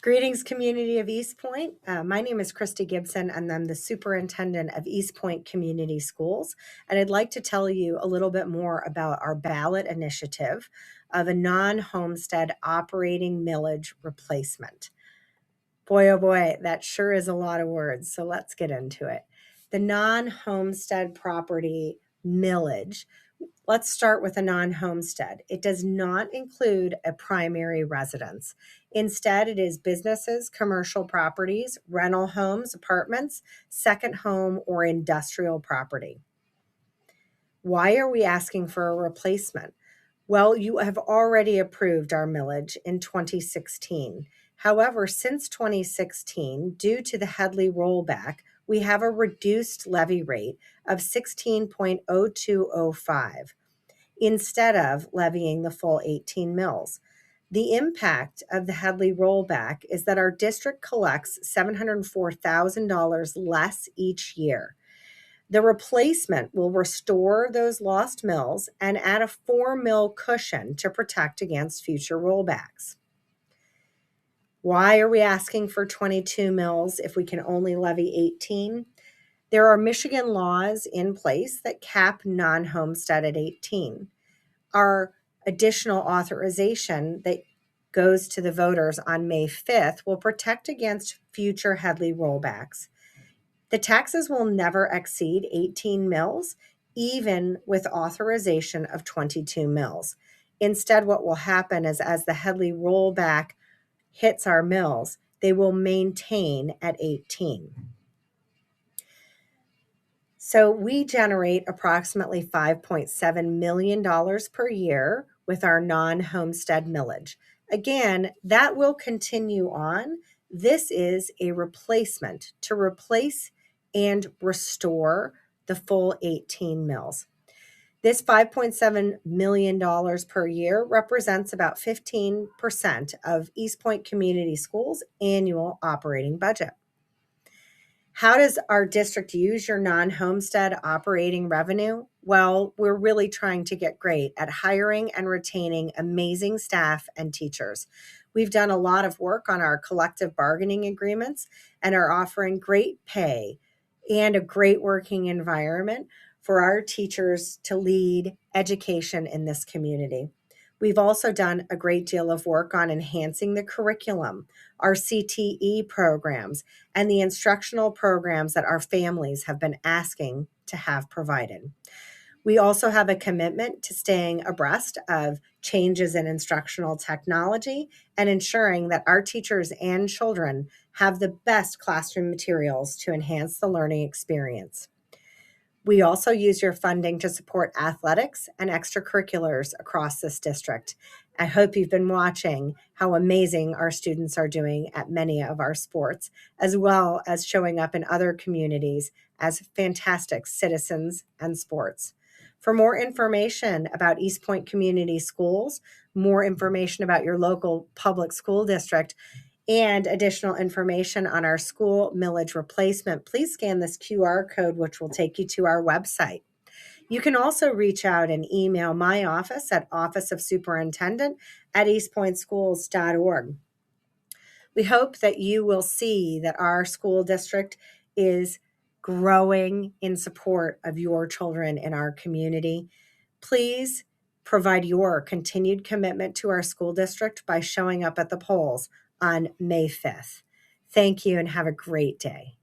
Greetings, community of Eastpointe. My name is Christy Gibson, and I'm the superintendent of Eastpointe Community Schools. And I'd like to tell you a little bit more about our ballot initiative of a non-homestead operating millage replacement. Boy, oh boy, that sure is a lot of words. So let's get into it. The non-homestead property millage. Let's start with a non-homestead. It does not include a primary residence. Instead, it is businesses, commercial properties, rental homes, apartments, second home, or industrial property. Why are we asking for a replacement? Well, you have already approved our millage in 2016. However, since 2016, due to the Headley rollback, we have a reduced levy rate of 16.0205 instead of levying the full 18 mills. The impact of the Headley rollback is that our district collects $704,000 less each year. The replacement will restore those lost mills and add a 4 mill cushion to protect against future rollbacks. Why are we asking for 22 mills if we can only levy 18? There are Michigan laws in place that cap non-homestead at 18. Our additional authorization that goes to the voters on May 5th will protect against future Headley rollbacks. The taxes will never exceed 18 mills, even with authorization of 22 mills. Instead, what will happen is as the Headley rollback hits our mills, they will maintain at 18. So we generate approximately $5.7 million per year with our non-homestead millage. Again, that will continue on. This is a replacement to replace and restore the full 18 mills. This $5.7 million per year represents about 15% of Eastpointe Community Schools' annual operating budget. How does our district use your non-homestead operating revenue? Well, we're really trying to get great at hiring and retaining amazing staff and teachers. We've done a lot of work on our collective bargaining agreements and are offering great pay and a great working environment for our teachers to lead education in this community. We've also done a great deal of work on enhancing the curriculum, our CTE programs, and the instructional programs that our families have been asking to have provided. We also have a commitment to staying abreast of changes in instructional technology and ensuring that our teachers and children have the best classroom materials to enhance the learning experience. We also use your funding to support athletics and extracurriculars across this district. I hope you've been watching how amazing our students are doing at many of our sports, as well as showing up in other communities as fantastic citizens and sports. For more information about Eastpointe Community Schools, more information about your local public school district, and additional information on our school millage replacement, please scan this QR code, which will take you to our website. You can also reach out and email my office at officeofsuperintendent@eastpointeschools.org. We hope that you will see that our school district is growing in support of your children in our community. Please provide your continued commitment to our school district by showing up at the polls on May 5th. Thank you and have a great day.